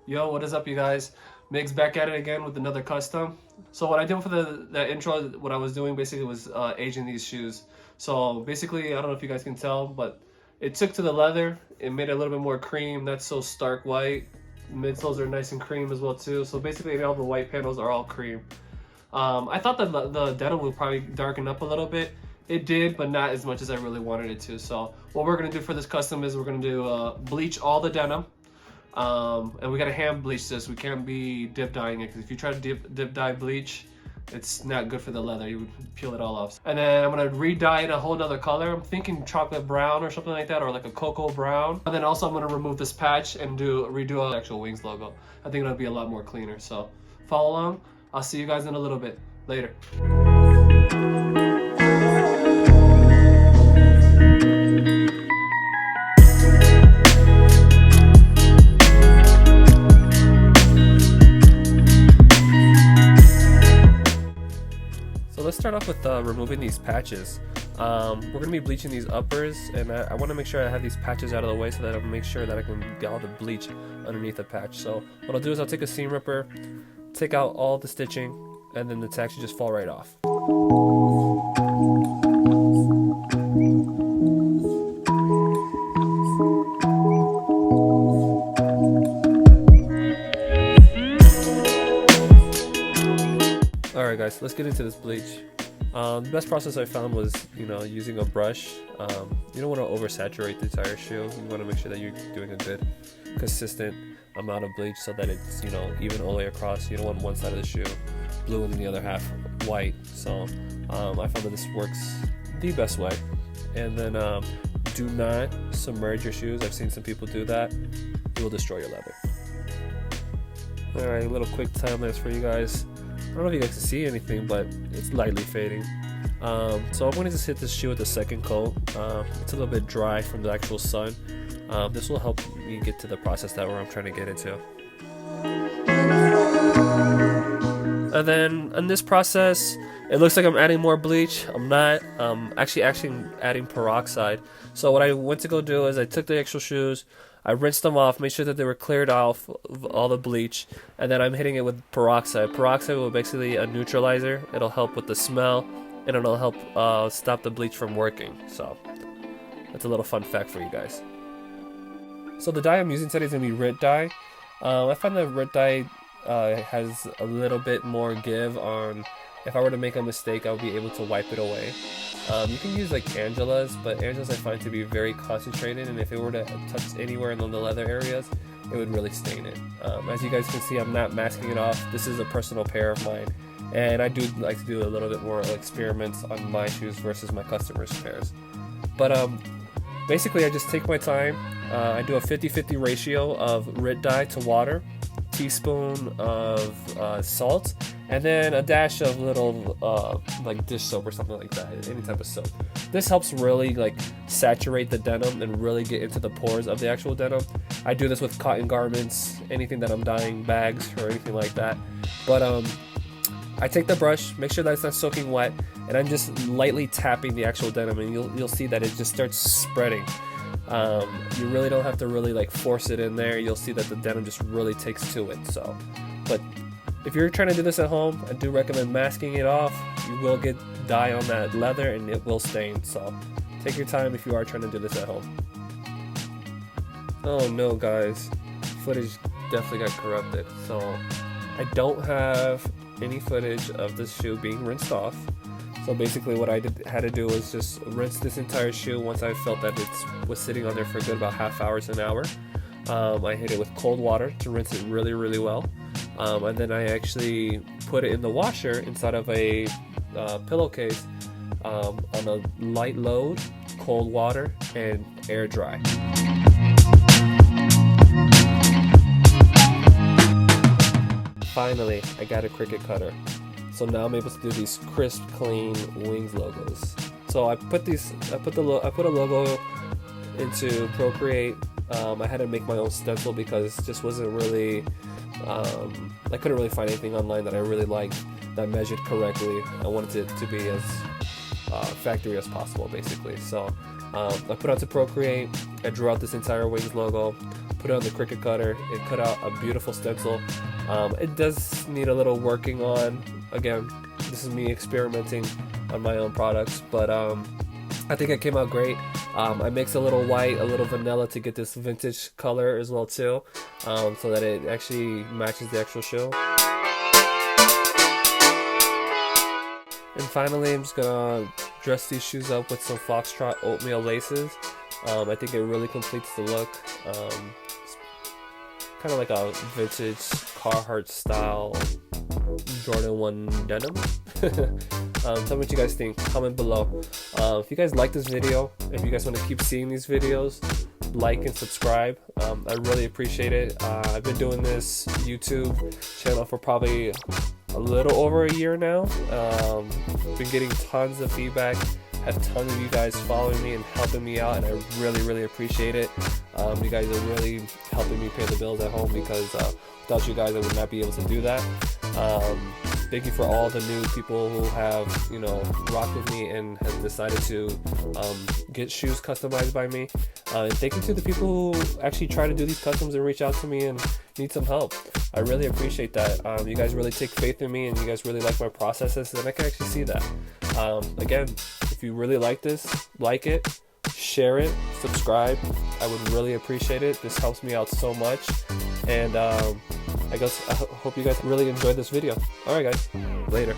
Yo, what is up, you guys? Migs back at it again with another custom. So what I did for the intro, what I was doing basically was aging these shoes. So basically, I don't know if you guys can tell, but it took to the leather. It made it a little bit more cream. That's so stark white. Midsoles are nice and cream as well too. So basically, all the white panels are all cream. I thought that the denim would probably darken up a little bit. It did, but not as much as I really wanted it to. So what we're gonna do for this custom is we're gonna do bleach all the denim. And we gotta hand bleach this. We can't be dip dyeing it, because if you try to dip dye bleach, it's not good for the leather. You would peel it all off. And then I'm gonna re-dye it a whole nother color. I'm thinking chocolate brown or something like that, or like a cocoa brown. And then also I'm gonna remove this patch and redo the actual wings logo. I think it'll be a lot more cleaner. So follow along. I'll see you guys in a little bit. Later. Let's start off with removing these patches. We're going to be bleaching these uppers, and I want to make sure I have these patches out of the way so that I'll make sure that I can get all the bleach underneath the patch. So what I'll do is I'll take a seam ripper, take out all the stitching, and then the tag should just fall right off. Alright guys, let's get into this bleach. The best process I found was, using a brush. You don't want to oversaturate the entire shoe. You want to make sure that you're doing a good, consistent amount of bleach so that it's, even all the way across. You don't want one side of the shoe blue and the other half white. So I found that this works the best way. And then do not submerge your shoes. I've seen some people do that. It will destroy your leather. Alright, a little quick time lapse for you guys. I don't know if you guys can see anything, but it's lightly fading. So I'm going to just hit this shoe with the second coat. It's a little bit dry from the actual sun. This will help me get to the process that I'm trying to get into. And then in this process, it looks like I'm adding more bleach. I'm not. Actually adding peroxide. So what I went to go do is I took the actual shoes, I rinsed them off, made sure that they were cleared off of all the bleach, and then I'm hitting it with peroxide. Peroxide will basically a neutralizer. It'll help with the smell, and it'll help stop the bleach from working. So that's a little fun fact for you guys. So the dye I'm using today is going to be Rit dye. I find that Rit dye has a little bit more give on. If I were to make a mistake, I would be able to wipe it away. You can use like Angela's, but Angela's I find to be very concentrated, and if it were to touch anywhere in the leather areas, it would really stain it. As you guys can see, I'm not masking it off. This is a personal pair of mine, and I do like to do a little bit more experiments on my shoes versus my customers' pairs. But basically, I just take my time. I do a 50-50 ratio of Rit dye to water, teaspoon of salt, and then a dash of little like dish soap or something like that, any type of soap. This helps really like saturate the denim and really get into the pores of the actual denim. I do this with cotton garments, anything that I'm dyeing, bags or anything like that. But I take the brush, make sure that it's not soaking wet, and I'm just lightly tapping the actual denim, and you'll see that it just starts spreading. You really don't have to really like force it in there. You'll see that the denim just really takes to it. So, but if you're trying to do this at home, I do recommend masking it off. You will get dye on that leather and it will stain. So take your time if you are trying to do this at home. Oh no guys, footage definitely got corrupted. So I don't have any footage of this shoe being rinsed off. So basically what I had to do was just rinse this entire shoe once I felt that it was sitting on there for a good about half hour to an hour. I hit it with cold water to rinse it really, really well. And then I actually put it in the washer inside of a pillowcase on a light load, cold water, and air dry. Finally, I got a Cricut cutter. So now I'm able to do these crisp, clean wings logos. So I put a logo into Procreate. I had to make my own stencil because it just wasn't really. I couldn't really find anything online that I really liked that measured correctly. I wanted it to be as factory as possible, basically. So I put it onto Procreate, I drew out this entire Wings logo, put it on the Cricut cutter, it cut out a beautiful stencil. It does need a little working on. Again, this is me experimenting on my own products, but I think it came out great. I mixed a little white, a little vanilla to get this vintage color as well too, so that it actually matches the actual shoe. And finally, I'm just gonna dress these shoes up with some Foxtrot oatmeal laces. I think it really completes the look. It's kind of like a vintage Carhart style Jordan 1 denim. Tell me what you guys think. Comment below. If you guys like this video, if you guys want to keep seeing these videos, like and subscribe. I really appreciate it. I've been doing this YouTube channel for probably a little over a year now. Been getting tons of feedback, have tons of you guys following me and helping me out, and I really appreciate it. You guys are really helping me pay the bills at home, because without you guys I would not be able to do that. Thank you for all the new people who have, you know, rocked with me and have decided to get shoes customized by me. And thank you to the people who actually try to do these customs and reach out to me and need some help. I really appreciate that. You guys really take faith in me, and you guys really like my processes, and I can actually see that. Again, if you really like this, like it, share it, subscribe. I would really appreciate it. This helps me out so much. And I hope you guys really enjoyed this video. Alright guys, later.